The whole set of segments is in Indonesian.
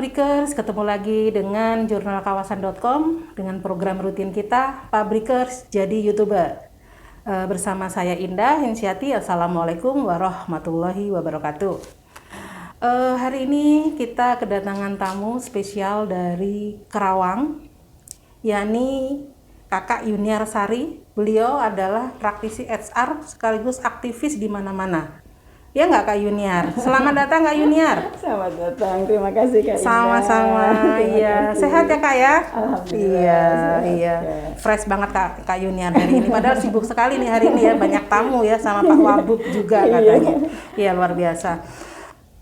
Pabrikers, ketemu lagi dengan jurnalkawasan.com dengan program rutin kita Pabrikers jadi YouTuber. Bersama saya Indah Hinsyati. Assalamualaikum warahmatullahi wabarakatuh. Hari ini kita kedatangan tamu spesial dari Karawang, yakni Kakak Yuniar Sari. Beliau adalah praktisi HR sekaligus aktivis di mana-mana. Ya nggak Kak Yuniar? Selamat datang Kak Yuniar. Selamat datang, terima kasih Kak Indah. Sama-sama, iya. Sehat ya Kak ya? Alhamdulillah. Iya. Fresh banget Kak Yuniar hari ini. Padahal sibuk sekali nih hari ini ya, banyak tamu ya sama Pak Wabub juga katanya. Iya luar biasa.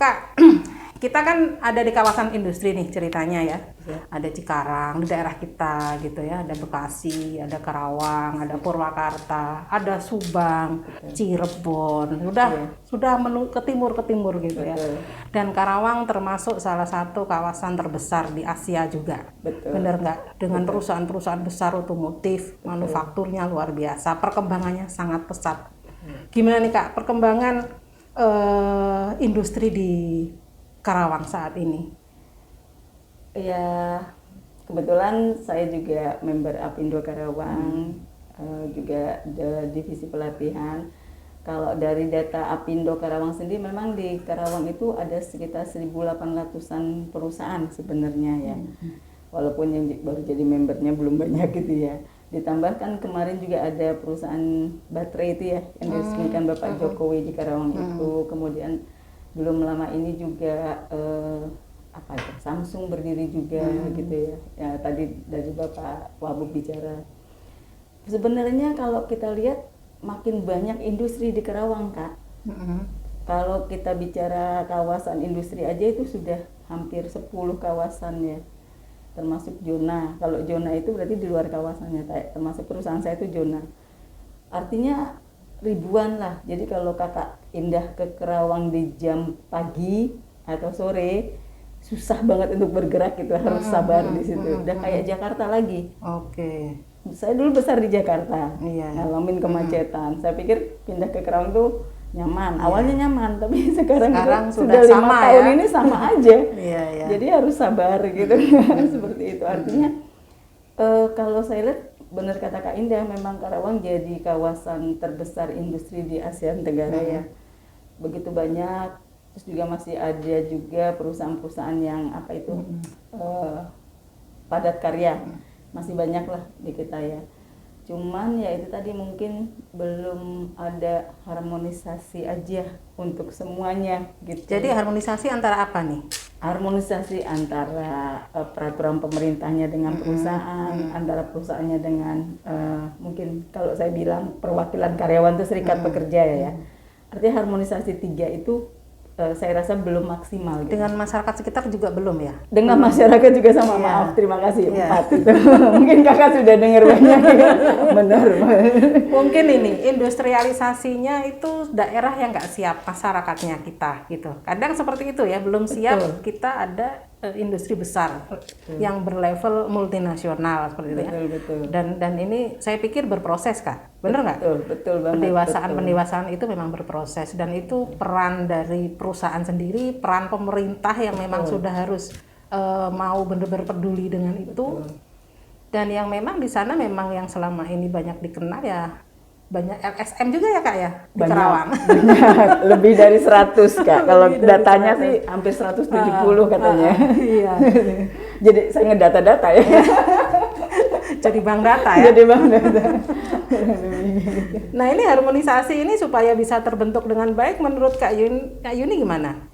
Kak, kita kan ada di kawasan industri nih ceritanya ya. Ada Cikarang di daerah kita gitu ya, ada Bekasi, ada Karawang, ada Purwakarta, ada Subang, Cirebon, sudah ke timur gitu ya. Dan Karawang termasuk salah satu kawasan terbesar di Asia juga. Bener nggak? Dengan perusahaan-perusahaan besar otomotif, manufakturnya luar biasa, perkembangannya sangat pesat. Gimana nih Kak perkembangan industri di Karawang saat ini? Ya, kebetulan saya juga member Apindo Karawang, juga divisi pelatihan. Kalau dari data Apindo Karawang sendiri, memang di Karawang itu ada sekitar 1.800-an perusahaan sebenarnya ya. Walaupun yang baru jadi membernya belum banyak gitu ya. Ditambahkan kemarin juga ada perusahaan baterai itu ya, yang diresmikan Bapak Jokowi di Karawang itu. Kemudian belum lama ini juga Samsung berdiri juga gitu ya. Ya tadi dari Bapak Wabub bicara. Sebenarnya kalau kita lihat makin banyak industri di Karawang Kak. Kalau kita bicara kawasan industri aja itu sudah hampir 10 kawasan ya. Termasuk zona. Kalau zona itu berarti di luar kawasannya, termasuk perusahaan saya itu zona. Artinya ribuan lah. Jadi kalau Kakak Indah ke Karawang di jam pagi atau sore, susah banget untuk bergerak gitu, harus sabar di situ. Udah kayak Jakarta lagi. Oke. Saya dulu besar di Jakarta, ngalamin kemacetan. Saya pikir pindah ke Karawang tuh nyaman. Awalnya nyaman, tapi sekarang sudah 5 tahun ya? Ini sama aja. Jadi harus sabar gitu. Seperti itu. Artinya kalau saya lihat benar kata Kak Indah, memang Karawang jadi kawasan terbesar industri di Asia Tenggara ya. Begitu banyak. Terus juga masih ada juga perusahaan-perusahaan yang padat karya, masih banyak lah di kita ya. Cuman ya itu tadi mungkin belum ada harmonisasi aja untuk semuanya gitu. Jadi harmonisasi antara apa nih? Harmonisasi antara peraturan pemerintahnya dengan perusahaan, antara perusahaannya dengan mungkin kalau saya bilang perwakilan karyawan itu serikat pekerja ya. Artinya harmonisasi 3 itu saya rasa belum maksimal gitu. Dengan masyarakat sekitar juga belum ya? Dengan masyarakat juga sama, maaf, terima kasih 4 itu. Mungkin Kakak sudah dengar banyak ya. Benar. Mungkin ini industrialisasinya itu daerah yang nggak siap masyarakatnya kita gitu. Kadang seperti itu ya, belum siap. Kita ada industri besar yang berlevel multinasional seperti itu ya. Betul. Dan ini saya pikir berproses Kak. Bener nggak? Betul banget. Pendewasaan itu memang berproses, dan itu peran dari perusahaan sendiri, peran pemerintah yang memang sudah harus mau benar-benar peduli dengan itu. Dan yang memang di sana memang yang selama ini banyak dikenal ya banyak LSM juga ya Kak ya di Karawang. Banyak, lebih dari 100 Kak. Kalau datanya 100. Sih hampir 170 katanya. Iya. Jadi saya ngedata-data ya. Jadi bank data ya. Jadi bank data. Nah ini harmonisasi ini supaya bisa terbentuk dengan baik menurut Kak Yuni gimana?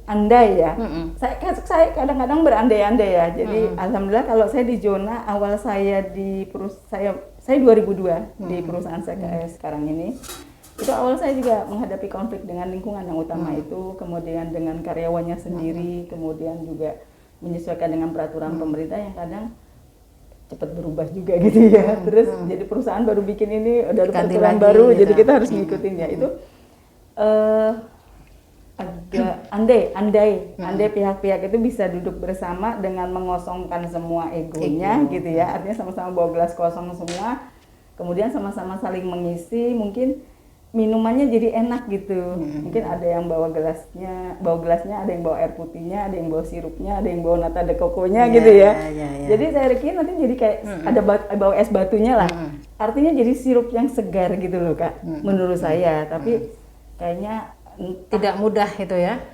Andai ya. Saya kadang-kadang berandai-andai ya. Jadi alhamdulillah kalau saya di zona awal saya saya 2002 di perusahaan saya sekarang ini. Itu awal saya juga menghadapi konflik dengan lingkungan yang utama itu, kemudian dengan karyawannya sendiri, kemudian juga menyesuaikan dengan peraturan pemerintah yang kadang cepat berubah juga gitu ya. Terus jadi perusahaan baru bikin ini udah ada peraturan baru, gitu. Jadi kita harus ngikutin ya. Itu agak andai pihak-pihak itu bisa duduk bersama dengan mengosongkan semua egonya gitu ya. Artinya sama-sama bawa gelas kosong semua, kemudian sama-sama saling mengisi, mungkin minumannya jadi enak gitu. Mungkin ada yang bawa gelasnya, ada yang bawa air putihnya, ada yang bawa sirupnya, ada yang bawa nata de coconya gitu ya. Jadi saya kira nanti jadi kayak ada bawa es batunya lah. Artinya jadi sirup yang segar gitu loh Kak, menurut saya. Tapi kayaknya tidak mudah itu ya.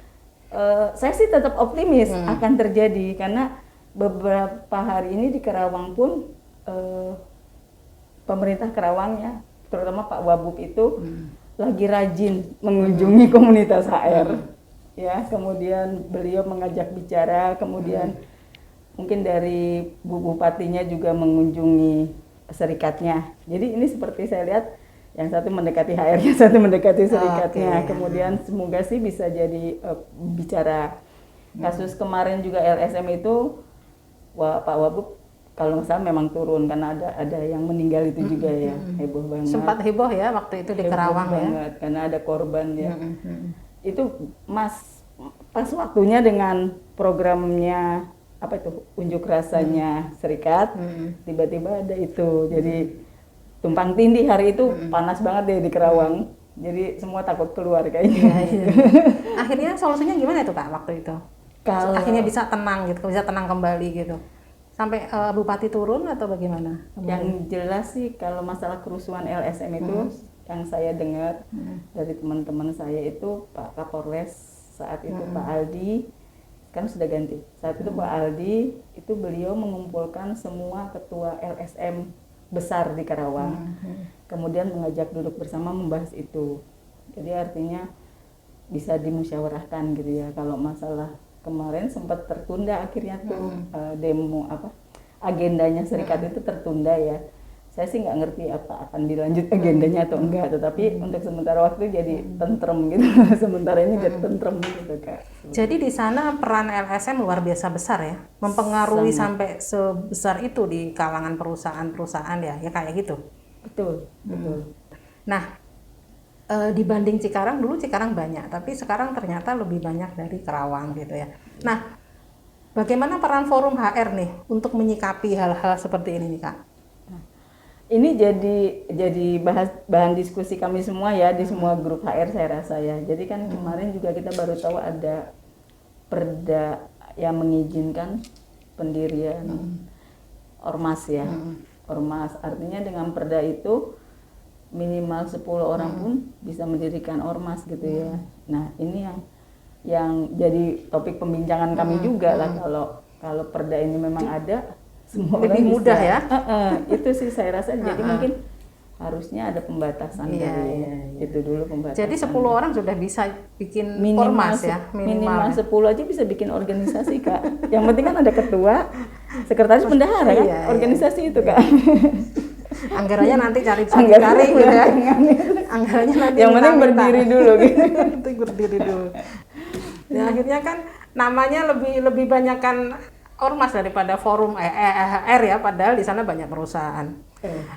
Saya sih tetap optimis akan terjadi karena beberapa hari ini di Karawang pun pemerintah Karawang ya, terutama Pak Wabub itu lagi rajin mengunjungi komunitas HR ya, kemudian beliau mengajak bicara, kemudian mungkin dari Bu Bupatinya juga mengunjungi serikatnya. Jadi ini seperti saya lihat yang satu mendekati HR, yang satu mendekati serikatnya. Kemudian semoga sih bisa jadi bicara. Kasus kemarin juga LSM itu Pak Wabub kalau nggak salah memang turun karena ada yang meninggal itu juga ya, heboh banget. Sempat heboh ya waktu itu di Karawang banget, ya. Karena ada korban ya. Itu pas waktunya dengan programnya apa itu unjuk rasanya serikat, tiba-tiba ada itu. Jadi tumpang tindih hari itu panas banget deh di Karawang. Jadi semua takut keluar kayaknya. Akhirnya solusinya gimana tuh Kak waktu itu? Kalau akhirnya bisa tenang gitu, bisa tenang kembali gitu. Sampai Bupati turun atau bagaimana? Yang jelas sih kalau masalah kerusuhan LSM itu yang saya dengar dari teman-teman saya itu Pak Kapolres saat itu Pak Aldi, kan sudah ganti. Saat itu Pak Aldi itu beliau mengumpulkan semua ketua LSM besar di Karawang. Kemudian mengajak duduk bersama membahas itu. Jadi artinya bisa dimusyawarahkan gitu ya. Kalau masalah kemarin sempat tertunda akhirnya tuh demo agendanya serikat itu tertunda ya. Saya sih nggak ngerti apa akan dilanjut agendanya atau enggak, tetapi untuk sementara waktu jadi tentrem gitu. Sementara ini jadi tentrem gitu Kak. Jadi di sana peran LSM luar biasa besar ya, mempengaruhi sampai sebesar itu di kalangan perusahaan-perusahaan ya kayak gitu. Betul. Nah, dibanding Cikarang, dulu Cikarang banyak, tapi sekarang ternyata lebih banyak dari Karawang gitu ya. Nah, bagaimana peran forum HR nih untuk menyikapi hal-hal seperti ini nih Kak? Ini jadi bahan diskusi kami semua ya di semua grup HR saya rasa ya. Jadi kan kemarin juga kita baru tahu ada perda yang mengizinkan pendirian ormas ya. Ormas artinya dengan perda itu minimal 10 orang pun bisa mendirikan ormas gitu ya. Nah ini yang jadi topik pembincangan kami juga lah, kalau perda ini memang ada semua lebih orang mudah bisa. Ya. Itu sih saya rasa jadi mungkin harusnya ada pembatasan dulu. Itu dulu pembatasan. Jadi 10 orang sudah bisa bikin minimal ormas ya, minimal 10 aja bisa bikin organisasi Kak. Yang penting kan ada ketua, sekretaris, bendahara kan, organisasi itu Kak. Anggarannya nanti cari gitu ya. Anggarannya nanti yang penting berdiri dulu gitu. Penting berdiri dulu. Ya, akhirnya kan namanya lebih banyakkan ormas daripada forum HR ya, padahal di sana banyak perusahaan.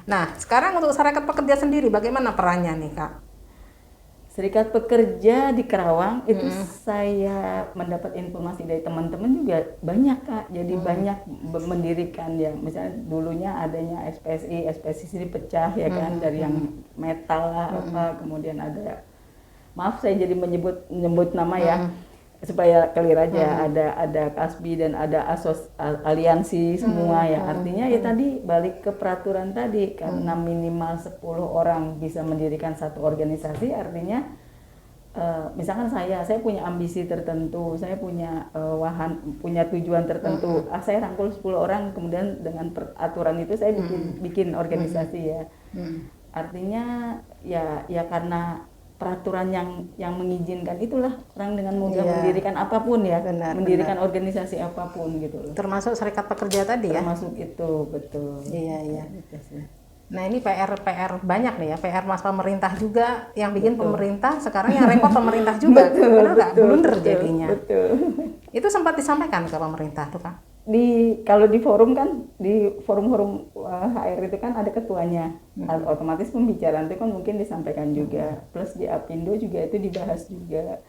Nah, sekarang untuk Serikat Pekerja sendiri bagaimana perannya nih Kak? Serikat Pekerja di Karawang itu saya mendapat informasi dari teman-teman juga banyak Kak. Jadi banyak mendirikan ya. Misalnya dulunya adanya SPSI ini pecah ya kan, dari yang metal lah apa, kemudian ada, maaf saya jadi menyebut nama ya supaya clear aja, ada Kasbi dan ada aliansi semua ya. Artinya ya tadi balik ke peraturan tadi, karena minimal 10 orang bisa mendirikan satu organisasi, artinya misalkan saya punya ambisi tertentu, saya punya punya tujuan tertentu, saya rangkul 10 orang, kemudian dengan peraturan itu saya bikin organisasi ya. Artinya ya karena peraturan yang mengizinkan itulah orang dengan mudah mendirikan apapun ya, mendirikan organisasi apapun gitu loh. Termasuk Serikat Pekerja tadi ya? Termasuk itu, betul. Iya. Nah ini PR banyak nih ya, PR mas pemerintah juga, yang bikin pemerintah, sekarang yang repot pemerintah juga, karena nggak blunder jadinya. Betul. Itu sempat disampaikan ke pemerintah tuh Kak? Kalau di forum kan, di forum-forum HR itu kan ada ketuanya, otomatis pembicaraan itu kan mungkin disampaikan juga, plus di Apindo juga itu dibahas juga,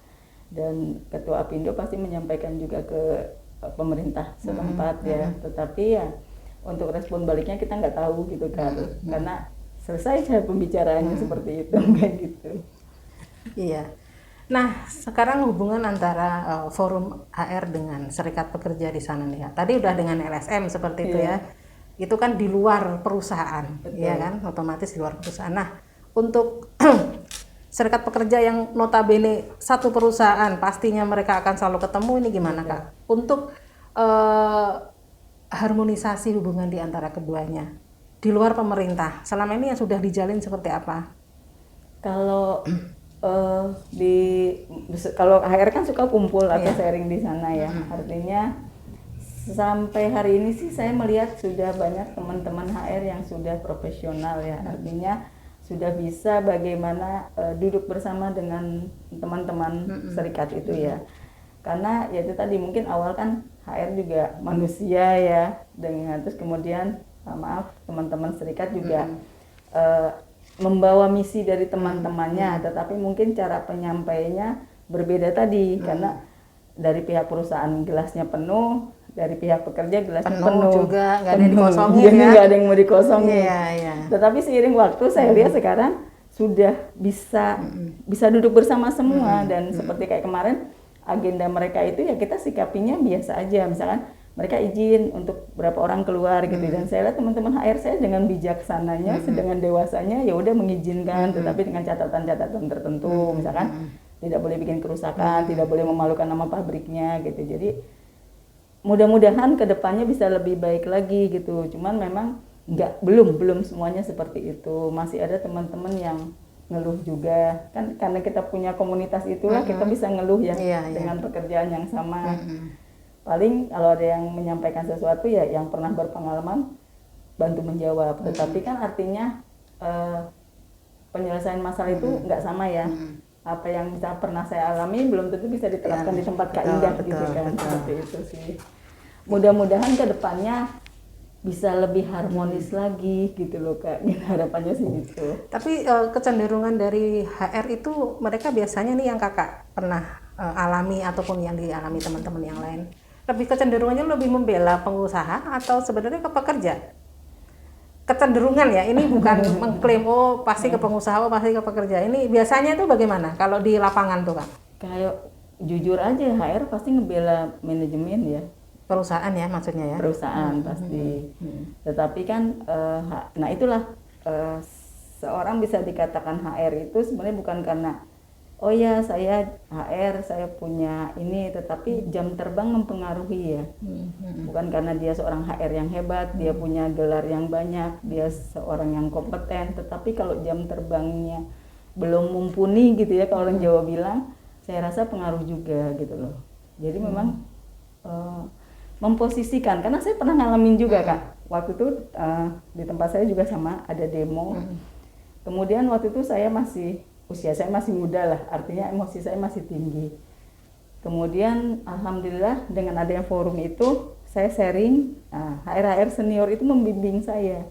dan ketua Apindo pasti menyampaikan juga ke pemerintah setempat ya, tetapi ya untuk respon baliknya kita nggak tahu gitu kan, karena selesai saya pembicaraannya seperti itu kayak gitu. Iya. Nah, sekarang hubungan antara forum HR dengan serikat pekerja di sana nih ya. Tadi udah dengan LSM seperti itu ya. Itu kan di luar perusahaan, ya kan? Otomatis di luar perusahaan. Nah, untuk serikat pekerja yang notabene satu perusahaan, pastinya mereka akan selalu ketemu, ini gimana Kak? Untuk harmonisasi hubungan di antara keduanya di luar pemerintah, selama ini yang sudah dijalin seperti apa? Kalau kalau HR kan suka kumpul atau sharing di sana ya, artinya sampai hari ini sih saya melihat sudah banyak teman-teman HR yang sudah profesional ya, artinya sudah bisa bagaimana duduk bersama dengan teman-teman serikat itu ya. Karena ya itu tadi mungkin awal kan HR juga manusia ya, dengan terus kemudian maaf teman-teman serikat juga membawa misi dari teman-temannya, tetapi mungkin cara penyampaiannya berbeda tadi karena dari pihak perusahaan gelasnya penuh, dari pihak pekerja gelasnya penuh juga, nggak ada yang dikosongin jadi ya, nggak ada yang mau dikosongin. Iya. Tetapi seiring waktu saya lihat sekarang sudah bisa duduk bersama semua dan seperti kayak kemarin agenda mereka itu ya kita sikapinya biasa aja, misalkan mereka izin untuk berapa orang keluar gitu dan saya lihat teman-teman HR saya dengan bijaksananya, dengan dewasanya ya udah mengizinkan, tetapi dengan catatan-catatan tertentu, misalkan tidak boleh bikin kerusakan, tidak boleh memalukan nama pabriknya gitu. Jadi mudah-mudahan kedepannya bisa lebih baik lagi gitu. Cuman memang belum semuanya seperti itu. Masih ada teman-teman yang ngeluh juga kan, karena kita punya komunitas itulah kita bisa ngeluh ya dengan pekerjaan yang sama. Paling kalau ada yang menyampaikan sesuatu ya yang pernah berpengalaman bantu menjawab. Tetapi kan artinya penyelesaian masalah itu nggak sama ya. Apa yang bisa pernah saya alami belum tentu bisa diterapkan di tempat Kak Indah gitu kan. Seperti itu sih. Mudah-mudahan ke depannya bisa lebih harmonis lagi gitu loh Kak. Harapannya sih gitu. Tapi kecenderungan dari HR itu mereka biasanya nih yang Kakak pernah alami ataupun yang dialami teman-teman yang lain, lebih kecenderungannya lebih membela pengusaha atau sebenarnya ke pekerja? Kecenderungan ya, ini bukan mengklaim oh pasti ke pengusaha, oh pasti ke pekerja. Ini biasanya itu bagaimana kalau di lapangan tuh Kak? Kayak jujur aja HR pasti ngebela manajemen ya. Perusahaan ya maksudnya ya? Perusahaan pasti. Tetapi kan nah itulah seorang bisa dikatakan HR itu sebenarnya bukan karena oh ya saya HR, saya punya ini, tetapi jam terbang mempengaruhi ya. Bukan karena dia seorang HR yang hebat, dia punya gelar yang banyak, dia seorang yang kompeten, tetapi kalau jam terbangnya belum mumpuni gitu ya, kalau orang Jawa bilang, saya rasa pengaruh juga gitu loh. Jadi memang memposisikan, karena saya pernah ngalamin juga Kak. Waktu itu di tempat saya juga sama, ada demo. Kemudian waktu itu usia saya masih muda lah, artinya emosi saya masih tinggi. Kemudian alhamdulillah dengan adanya forum itu saya sharing, HR senior itu membimbing saya.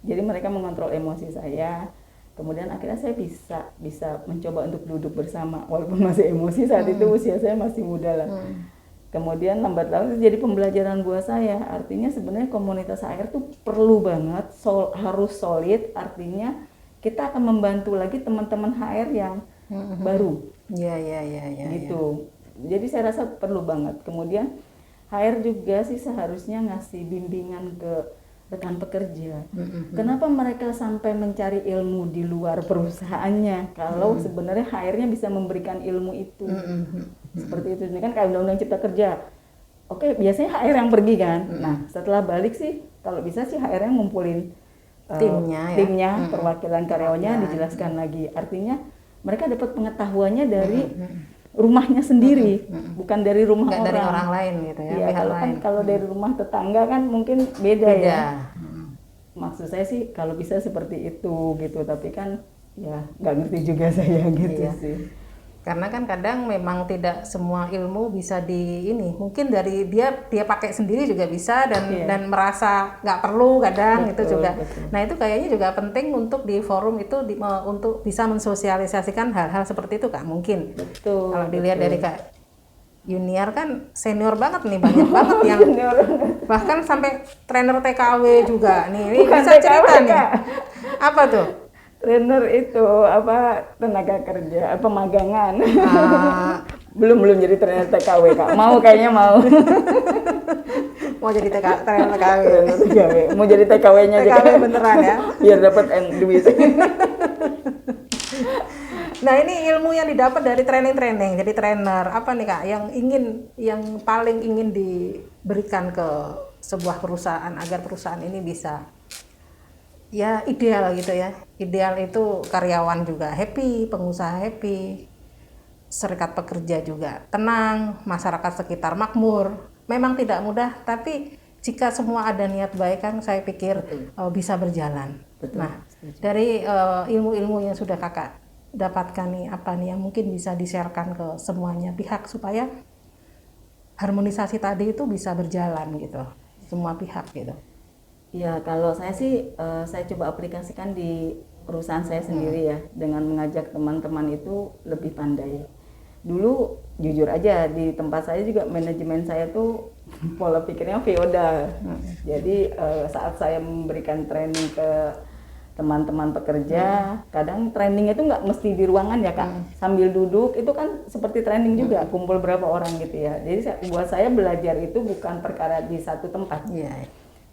Jadi mereka mengontrol emosi saya. Kemudian akhirnya saya bisa mencoba untuk duduk bersama walaupun masih emosi saat itu, usia saya masih muda lah. Kemudian lambat laun jadi pembelajaran buat saya. Artinya sebenarnya komunitas HR itu perlu banget, harus solid, artinya kita akan membantu lagi teman-teman HR yang baru. Iya. Gitu. Jadi saya rasa perlu banget. Kemudian HR juga sih seharusnya ngasih bimbingan ke rekan pekerja. Kenapa mereka sampai mencari ilmu di luar perusahaannya kalau sebenarnya HR-nya bisa memberikan ilmu itu. Seperti itu. Ini kan kayak undang-undang cipta kerja. Oke, biasanya HR yang pergi kan. Nah, setelah balik sih kalau bisa sih HR yang ngumpulin timnya, perwakilan karyawannya dijelaskan lagi. Artinya mereka dapat pengetahuannya dari rumahnya sendiri, bukan dari rumah orang. Dari orang lain gitu ya. Iya, kalau dari rumah tetangga kan mungkin beda ya. Maksud saya sih kalau bisa seperti itu gitu, tapi kan ya nggak ngerti juga saya gitu sih. Karena kan kadang memang tidak semua ilmu bisa mungkin dari dia pakai sendiri juga bisa dan merasa nggak perlu kadang itu juga. Betul. Nah itu kayaknya juga penting untuk di forum itu untuk bisa mensosialisasikan hal-hal seperti itu Kak, mungkin. Betul. Kalau dilihat dari Kak Yuniar kan senior banget nih, banyak banget yang bahkan sampai trainer TKW juga nih. Ini bisa cerita nih. Apa tuh? Trainer itu apa tenaga kerja, pemagangan. Ah, Belum jadi trainer TKW Kak. Mau kayaknya mau. mau jadi trainer TKW. Trainer TKW. Mau jadi TKW-nya aja. TKW beneran ya. Biar dapat duit. Nah, ini ilmu yang didapat dari training-training. Jadi trainer apa nih Kak yang paling ingin diberikan ke sebuah perusahaan agar perusahaan ini bisa ya ideal gitu ya. Ideal itu karyawan juga happy, pengusaha happy, serikat pekerja juga tenang, masyarakat sekitar makmur. Memang tidak mudah, tapi jika semua ada niat baik kan saya pikir bisa berjalan. Betul. Nah, dari ilmu-ilmu yang sudah Kakak dapatkan nih, apa nih yang mungkin bisa di-sharekan ke semuanya pihak supaya harmonisasi tadi itu bisa berjalan gitu, semua pihak gitu. Ya, kalau saya sih saya coba aplikasikan di perusahaan saya sendiri ya, dengan mengajak teman-teman itu lebih pandai. Dulu jujur aja di tempat saya juga manajemen saya tuh pola pikirnya feodal. Jadi saat saya memberikan training ke teman-teman pekerja, kadang training itu nggak mesti di ruangan ya Kak, sambil duduk itu kan seperti training juga, kumpul berapa orang gitu ya. Jadi buat saya belajar itu bukan perkara di satu tempat.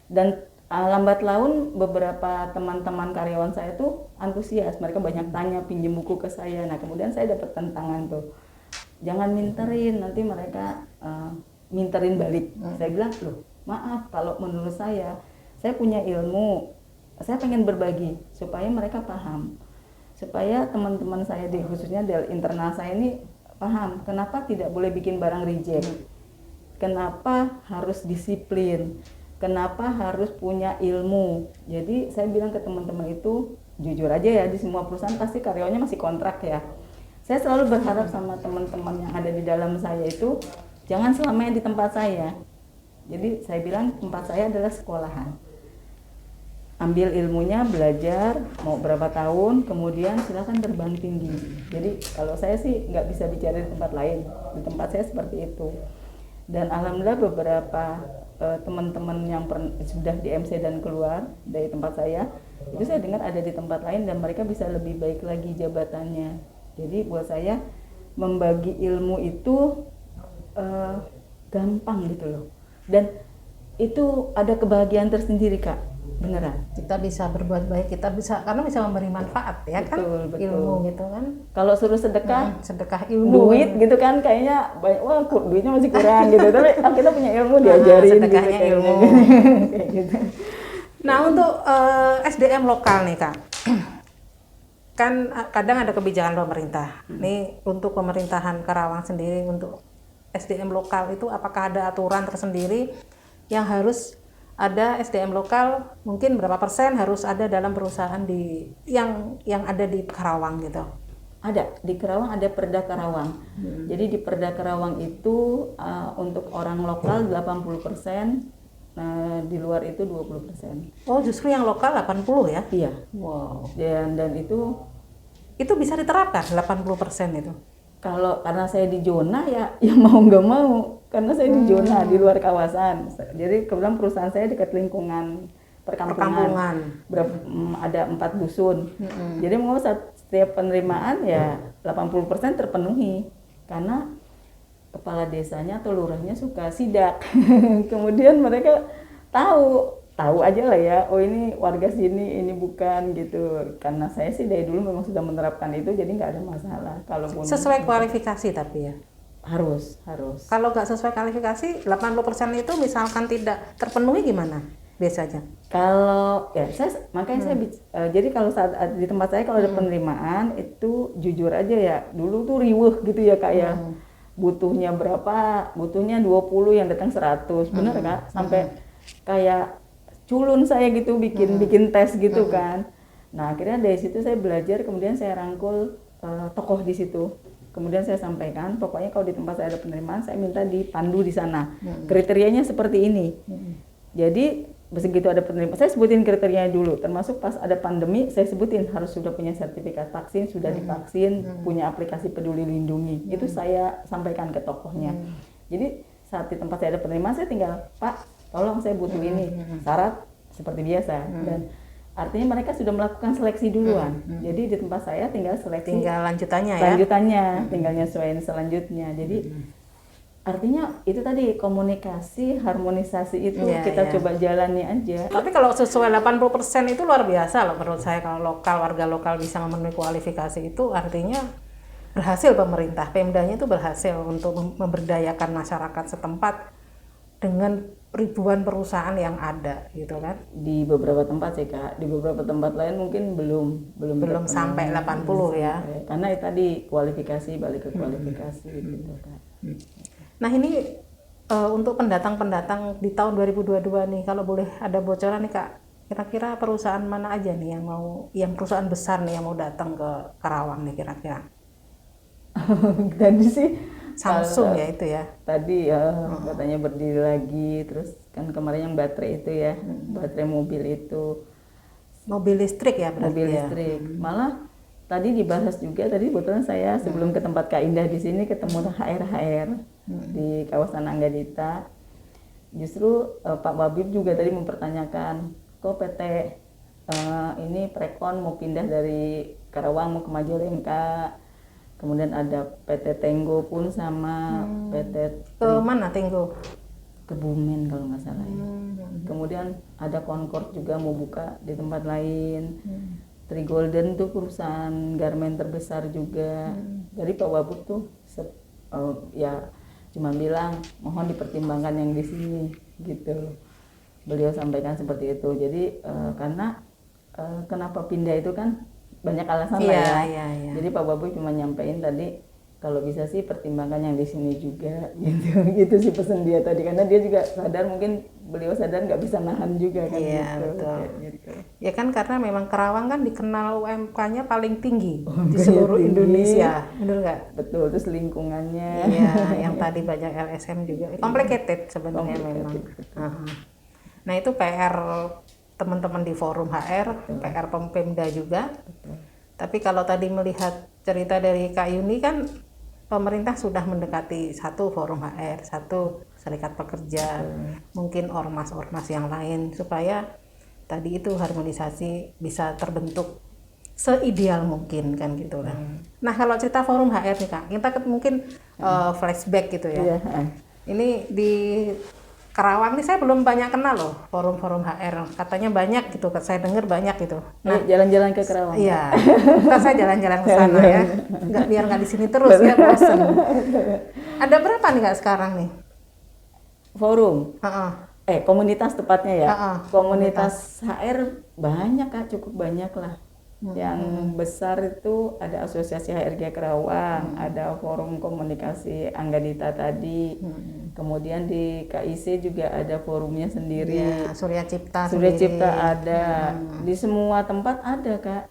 Dan lambat laun beberapa teman-teman karyawan saya tuh antusias, mereka banyak tanya, pinjem buku ke saya. Nah kemudian saya dapat tantangan tuh, jangan minterin, nanti mereka minterin balik. Saya bilang, loh maaf, kalau menurut saya punya ilmu, saya pengen berbagi supaya mereka paham, supaya teman-teman saya khususnya dari internal saya ini paham kenapa tidak boleh bikin barang reject, kenapa harus disiplin, kenapa harus punya ilmu. Jadi saya bilang ke teman-teman itu, jujur aja ya, di semua perusahaan pasti karyawannya masih kontrak ya. Saya selalu berharap sama teman-teman yang ada di dalam saya itu jangan selamanya di tempat saya. Jadi saya bilang tempat saya adalah sekolahan. Ambil ilmunya, belajar, mau berapa tahun, kemudian silakan terbang tinggi. Jadi kalau saya sih nggak bisa bicara di tempat lain, di tempat saya seperti itu. Dan alhamdulillah beberapa teman-teman yang sudah di MC dan keluar dari tempat saya, itu saya dengar ada di tempat lain dan mereka bisa lebih baik lagi jabatannya. Jadi buat saya membagi ilmu itu gampang gitu loh. Dan itu ada kebahagiaan tersendiri Kak. Beneran, kita bisa berbuat baik, kita bisa karena bisa memberi manfaat ya. Betul, kan ilmu gitu kan. Kalau suruh sedekah sedekah ilmu, duit gitu kan kayaknya banyak, wah duitnya masih kurang gitu, tapi kita punya ilmu diajarin sedekahnya gitu, ilmu kayak gitu. Nah untuk SDM lokal nih Kak, kan kadang ada kebijakan pemerintah nih untuk pemerintahan Karawang sendiri, untuk SDM lokal itu apakah ada aturan tersendiri yang harus ada SDM lokal, mungkin berapa persen harus ada dalam perusahaan yang ada di Karawang gitu? Ada, di Karawang ada Perda Karawang. Jadi di Perda Karawang itu untuk orang lokal 80%, di luar itu 20%. Oh justru yang lokal 80 ya? Iya. Wow. Dan itu bisa diterapkan 80% itu? Karena saya di zona ya mau nggak mau, karena saya di zona di luar kawasan. Jadi kebetulan perusahaan saya dekat lingkungan perkampungan. Ada 4 dusun. Jadi mau setiap penerimaan ya 80% terpenuhi karena kepala desanya atau lurahnya suka sidak. Kemudian mereka tahu aja lah ya, oh ini warga sini, ini bukan gitu. Karena saya sih dari dulu memang sudah menerapkan itu, jadi nggak ada masalah. Kalaupun sesuai kualifikasi tapi ya? Harus. Kalau nggak sesuai kualifikasi, 80% itu misalkan tidak terpenuhi gimana biasanya? Kalau ya makanya jadi kalau saat di tempat saya kalau ada penerimaan itu jujur aja ya, dulu tuh riweuh gitu ya Kak ya. Butuhnya berapa? Butuhnya 20 yang datang 100. Bener Kak? Sampai kayak culun saya gitu bikin tes gitu kan. Nah, akhirnya dari situ saya belajar, kemudian saya rangkul tokoh di situ. Kemudian saya sampaikan, pokoknya kalau di tempat saya ada penerimaan, saya minta dipandu di sana. Kriterianya seperti ini. Jadi begitu ada penerimaan, saya sebutin kriterianya dulu. Termasuk pas ada pandemi, saya sebutin harus sudah punya sertifikat vaksin, sudah divaksin, punya aplikasi Peduli Lindungi. Itu saya sampaikan ke tokohnya. Jadi saat di tempat saya ada penerimaan, saya tinggal, Pak, tolong saya butuh ini, syarat seperti biasa. Dan artinya mereka sudah melakukan seleksi duluan. Jadi di tempat saya tinggal seleksi. Tinggal lanjutannya ya. Lanjutannya, tinggal nyesuaiin selanjutnya. Jadi artinya itu tadi komunikasi, harmonisasi itu kita coba jalani aja. Tapi kalau sesuai 80% itu luar biasa loh menurut saya. Kalau warga lokal bisa memenuhi kualifikasi itu artinya berhasil pemerintah. Pemdanya itu berhasil untuk memberdayakan masyarakat setempat dengan ribuan perusahaan yang ada gitu kan. Di beberapa tempat sih Kak, di beberapa tempat lain mungkin belum sampai 80 ya. Karena itu tadi kualifikasi, balik ke kualifikasi gitu Kak. Nah ini untuk pendatang-pendatang di tahun 2022 nih, kalau boleh ada bocoran nih Kak, kira-kira perusahaan mana aja nih yang perusahaan besar nih yang mau datang ke Karawang nih kira-kira? Tadi sih Samsung ya itu ya. Tadi ya katanya berdiri lagi, terus kan kemarin yang baterai itu ya, baterai mobil itu. Mobil listrik ya berarti. Mobil listrik. Malah tadi dibahas juga, tadi kebetulan saya sebelum ke tempat Kak Indah di sini ketemu HR di kawasan Anggadita. Justru Pak Babib juga tadi mempertanyakan, kok PT ini Prekon mau pindah dari Karawang mau ke Majalengka. Kemudian ada PT Tenggo pun sama PT Ke mana Tenggo? Ke Bumen kalau nggak salah ya. Kemudian ada Concord juga mau buka di tempat lain. Trigolden tuh perusahaan garmen terbesar juga. Jadi Pak Wabub tuh ya cuma bilang mohon dipertimbangkan yang di sini gitu. Beliau sampaikan seperti itu. Jadi karena kenapa pindah itu kan banyak alasan lah ya. Jadi Pak Babu cuma nyampein tadi kalau bisa sih pertimbangkan yang di sini juga gitu. Gitu sih pesan dia tadi, karena dia juga sadar, mungkin beliau sadar nggak bisa nahan juga kan. Iya gitu. betul. Gitu. Ya kan karena memang Karawang kan dikenal UMK-nya paling tinggi di seluruh Indonesia, benar nggak? Betul, terus lingkungannya. Iya, yang tadi banyak LSM juga. Complicated sebenarnya memang. Nah itu PR teman-teman di forum HR, PR Pemda juga. Tapi kalau tadi melihat cerita dari Kak Yuni kan pemerintah sudah mendekati satu forum HR, satu serikat pekerja, mungkin ormas-ormas yang lain supaya tadi itu harmonisasi bisa terbentuk seideal mungkin kan gitu kan. Nah kalau cerita forum HR nih Kak, kita mungkin flashback gitu ya. Ini di Karawang nih saya belum banyak kenal loh forum-forum HR, katanya banyak gitu, saya dengar banyak gitu. Nah jalan-jalan ke Karawang. Iya, ntar saya jalan-jalan ke sana ya, biar nggak di sini terus ya bosen. Ada berapa nih Kak sekarang nih? Forum. Komunitas tepatnya ya. Komunitas HR banyak Kak, cukup banyak lah. Yang besar itu ada Asosiasi HRG Karawang, ada Forum Komunikasi Anggadita tadi, kemudian di KIC juga ada forumnya sendiri, ya, Surya Cipta ada, di semua tempat ada Kak.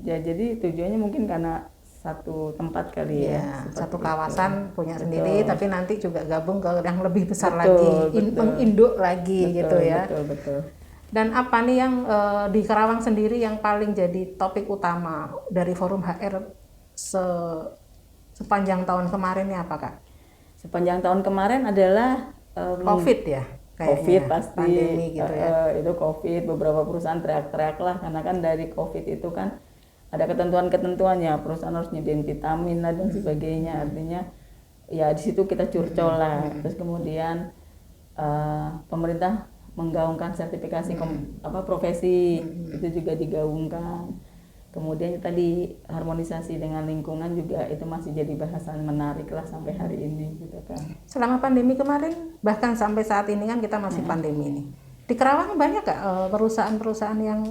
Ya jadi tujuannya mungkin karena satu tempat kali ya, satu kawasan punya sendiri, tapi nanti juga gabung ke yang lebih besar betul. menginduk lagi gitu ya. Betul. Dan apa nih yang di Karawang sendiri yang paling jadi topik utama dari forum HR sepanjang tahun kemarin ini apa Kak? Sepanjang tahun kemarin adalah COVID ya? COVID pasti, pandemi gitu ya. Itu COVID, beberapa perusahaan teriak-teriak lah, karena kan dari COVID itu kan ada ketentuan-ketentuannya, perusahaan harus nyediain vitamin lah dan sebagainya, artinya ya di situ kita curcol lah. Terus kemudian pemerintah menggaungkan sertifikasi profesi, itu juga digaungkan. Kemudian tadi harmonisasi dengan lingkungan juga itu masih jadi bahasan menarik lah sampai hari ini gitu kan. Selama pandemi kemarin, bahkan sampai saat ini kan kita masih pandemi nih. Di Karawang banyak gak perusahaan-perusahaan yang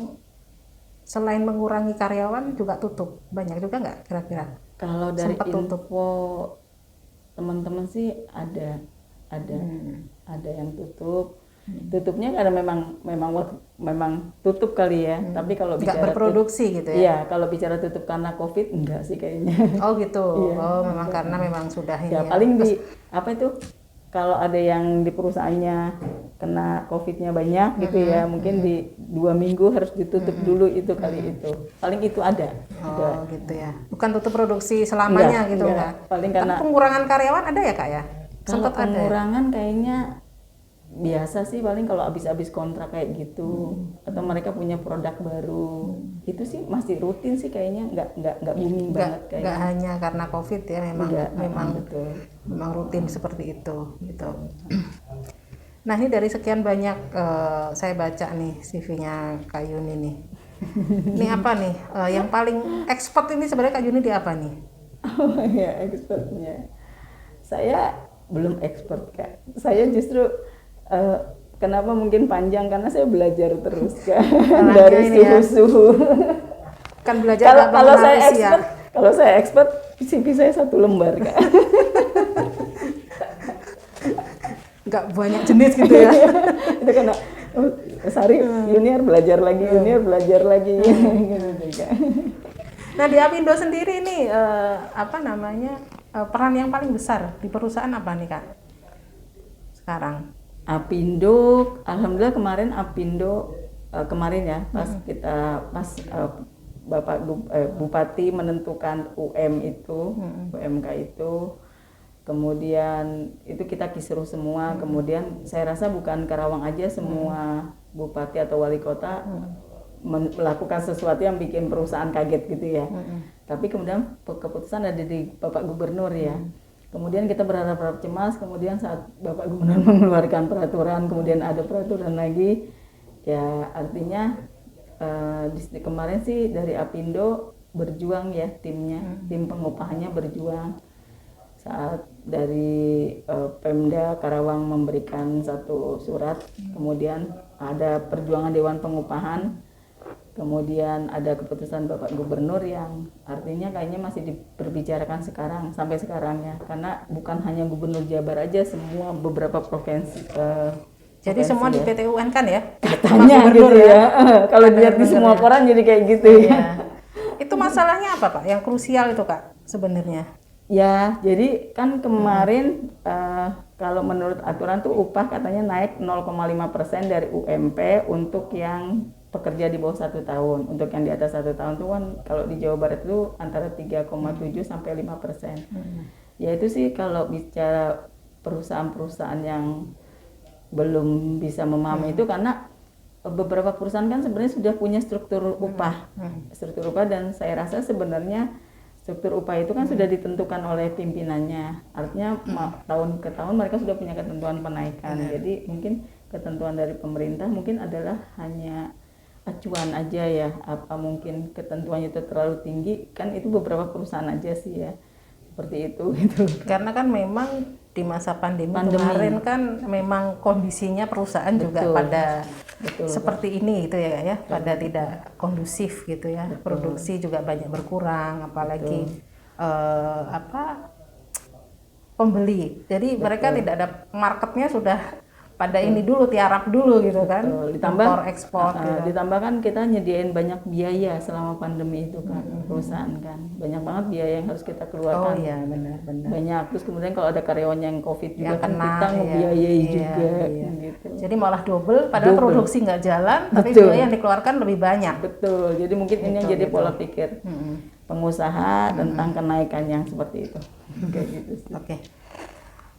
selain mengurangi karyawan juga tutup? Banyak juga nggak kira-kira? Kalau dari info teman-teman sih ada yang tutup. Tutupnya karena memang tutup kali ya. Tapi kalau nggak bicara berproduksi gitu ya? Iya, kalau bicara tutup karena COVID enggak sih kayaknya. Oh gitu. Iya, memang karena memang sudah ini ya. Paling kalau ada yang di perusahaannya kena COVID-nya banyak gitu ya, mungkin di 2 minggu harus ditutup dulu itu kali itu. Paling itu ada. Oh gitu ya. Bukan tutup produksi selamanya gitu enggak? Paling karena pengurangan karyawan ada ya Kak ya? Kalau pengurangan kayaknya biasa sih paling kalau habis-habis kontrak kayak gitu, atau mereka punya produk baru, itu sih masih rutin sih kayaknya, nggak booming banget kayaknya. Nggak hanya karena COVID ya, memang betul. memang rutin seperti itu gitu. Nah ini dari sekian banyak saya baca nih CV-nya Kak Yuni nih. Ini apa nih yang paling expert ini sebenarnya Kak Yuni di apa nih? Oh ya, expertnya. Saya belum expert Kak. Saya justru kenapa mungkin panjang karena saya belajar terus Kak dari suhu-suhu. Kan belajar kalau saya expert CV saya 1 lembar Kak. Nggak banyak jenis gitu ya. Itu karena Sari junior belajar lagi gitu Kak. Nah di Apindo sendiri nih peran yang paling besar di perusahaan apa nih Kak sekarang? Apindo, alhamdulillah kemarin Apindo kemarin ya pas Bapak Bupati menentukan UMK itu, kemudian itu kita kisruh semua, kemudian saya rasa bukan Karawang aja, semua bupati atau wali kota melakukan sesuatu yang bikin perusahaan kaget gitu ya. Tapi kemudian keputusan ada di Bapak Gubernur ya. Kemudian kita berharap cemas, kemudian saat Bapak Gubernur mengeluarkan peraturan, kemudian ada peraturan lagi, ya artinya kemarin sih dari Apindo berjuang ya timnya, tim pengupahannya berjuang. Saat dari Pemda Karawang memberikan satu surat, kemudian ada perjuangan Dewan Pengupahan, kemudian ada keputusan Bapak Gubernur yang artinya kayaknya masih diperbicarakan sampai sekarang ya, karena bukan hanya Gubernur Jabar aja, semua beberapa provinsi. Jadi semua ya, di PT UN kan ya? Katanya gitu ya. Kalau dilihat di semua koran jadi kayak gitu ya. Itu masalahnya apa Pak? Yang krusial itu Kak sebenarnya? Ya, jadi kan kemarin kalau menurut aturan tuh upah katanya naik 0,5% dari UMP untuk yang pekerja di bawah 1 tahun. Untuk yang di atas 1 tahun tuh kan kalau di Jawa Barat itu antara 3,7 sampai 5%. Ya itu sih kalau bicara perusahaan-perusahaan yang belum bisa memahami itu, karena beberapa perusahaan kan sebenarnya sudah punya struktur upah. Struktur upah, dan saya rasa sebenarnya struktur upah itu kan sudah ditentukan oleh pimpinannya. Artinya tahun ke tahun mereka sudah punya ketentuan penaikan. Jadi mungkin ketentuan dari pemerintah mungkin adalah hanya acuan aja ya. Apa mungkin ketentuannya itu terlalu tinggi, kan itu beberapa perusahaan aja sih ya. Seperti itu gitu. Karena kan memang di masa pandemi kemarin kan memang kondisinya perusahaan juga pada seperti ini gitu ya, pada tidak kondusif gitu ya. Produksi juga banyak berkurang, apalagi pembeli. Jadi mereka tidak ada marketnya, sudah pada ini dulu, tiarap dulu gitu kan. Ditambah ekspor gitu. Ditambah kan kita nyediain banyak biaya selama pandemi itu kan, perusahaan kan banyak banget biaya yang harus kita keluarkan. Oh iya, benar. Banyak. Terus kemudian kalau ada karyawan yang COVID juga kan kita ngebiayai juga. Gitu. Jadi malah double, padahal produksi nggak jalan, tapi biaya yang dikeluarkan lebih banyak. Betul. Jadi mungkin ini yang jadi pola pikir pengusaha tentang kenaikan yang seperti itu. Kayak gitu sih. Oke.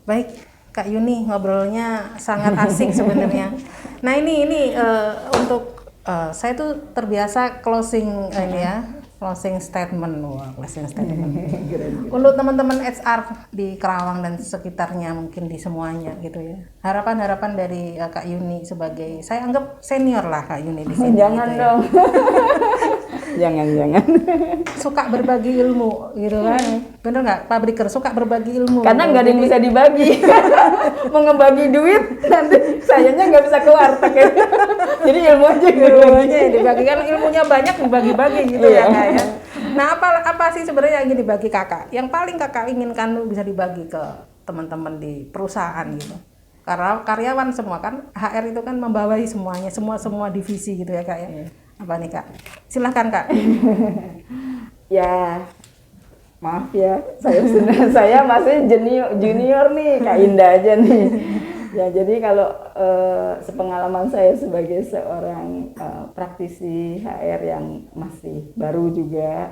Baik. Kak Yuni, ngobrolnya sangat asik sebenarnya. Nah ini untuk saya tuh terbiasa closing closing statement. Closing statement. Untuk teman-teman HR di Karawang dan sekitarnya, mungkin di semuanya gitu ya. Harapan-harapan dari Kak Yuni sebagai, saya anggap senior lah Kak Yuni di sini. Jangan gitu dong. Ya. jangan. Suka berbagi ilmu gitu kan. Bener nggak Pak Briker, suka berbagi ilmu? Karena nggak ada yang bisa dibagi. Mau ngebagi duit nanti sayanya nggak bisa keluar ya. Jadi ilmu aja dibagi, kan ilmunya banyak dibagi-bagi gitu ya Kak ya. Nah apa sih sebenarnya yang ingin dibagi Kakak? Yang paling Kakak inginkan bisa dibagi ke teman-teman di perusahaan gitu. Karena karyawan semua kan, HR itu kan membawahi semuanya, semua divisi gitu ya Kak ya. Apa nih Kak? Silahkan Kak. Ya, maaf ya, saya masih junior nih, Kak Indah aja nih. Ya, jadi kalau sepengalaman saya sebagai seorang praktisi HR yang masih baru juga,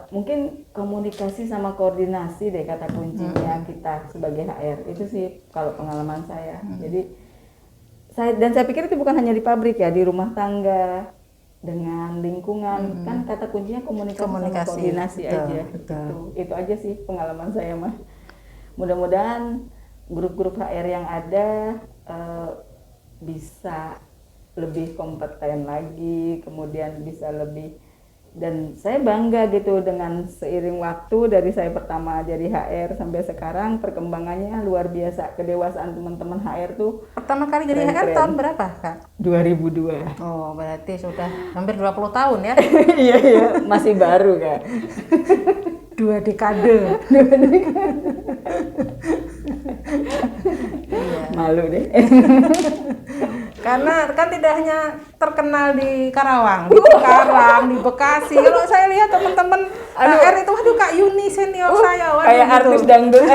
Mungkin komunikasi sama koordinasi deh kata kuncinya kita sebagai HR. Itu sih kalau pengalaman saya. Jadi saya pikir itu bukan hanya di pabrik ya, di rumah tangga dengan lingkungan, kan kata kuncinya komunikasi sama koordinasi betul, aja. betul. Itu aja sih pengalaman saya mah. Mudah-mudahan grup-grup HR yang ada bisa lebih kompeten lagi, kemudian bisa lebih, dan saya bangga gitu dengan seiring waktu dari saya pertama jadi HR sampai sekarang perkembangannya luar biasa. Kedewasaan teman-teman HR tuh Pertama kali jadi HR keren-keren. tahun berapa, Kak? 2002. Oh, berarti sudah hampir 20 tahun ya. Iya iya, masih baru Kak. 2 dekade. Malu deh. Karena kan tidak hanya terkenal di Karawang, di Cikarang, di Bekasi. Kalau saya lihat teman-teman HR itu, waduh Kak Yuni senior saya, waduh Kayak gitu. artis dangdut.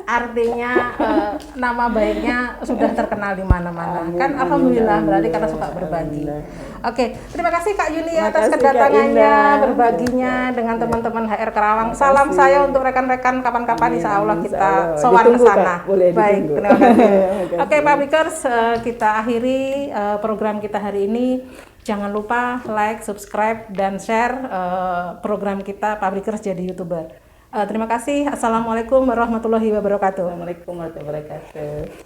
Artinya nama baiknya sudah terkenal di mana-mana. Amin, Kan amin, alhamdulillah amin, berarti karena suka alhamdulillah. berbagi. Oke, terima kasih Kak Yuni Terima atas kasih, Kak kedatangannya, Indah. berbaginya dengan teman-teman HR Karawang. Terima Salam kasih. saya untuk rekan-rekan kapan-kapan Amin, insya Allah amin, kita insya Allah. sowan ke Ditunggu, sana. Kak. Boleh Baik, ditunggu. terima kasih. Terima kasih. Oke, Publikers, kita akhiri program kita hari ini. Jangan lupa like, subscribe, dan share program kita Publikers jadi YouTuber. Terima kasih. Assalamualaikum warahmatullahi wabarakatuh. Assalamualaikum warahmatullahi wabarakatuh.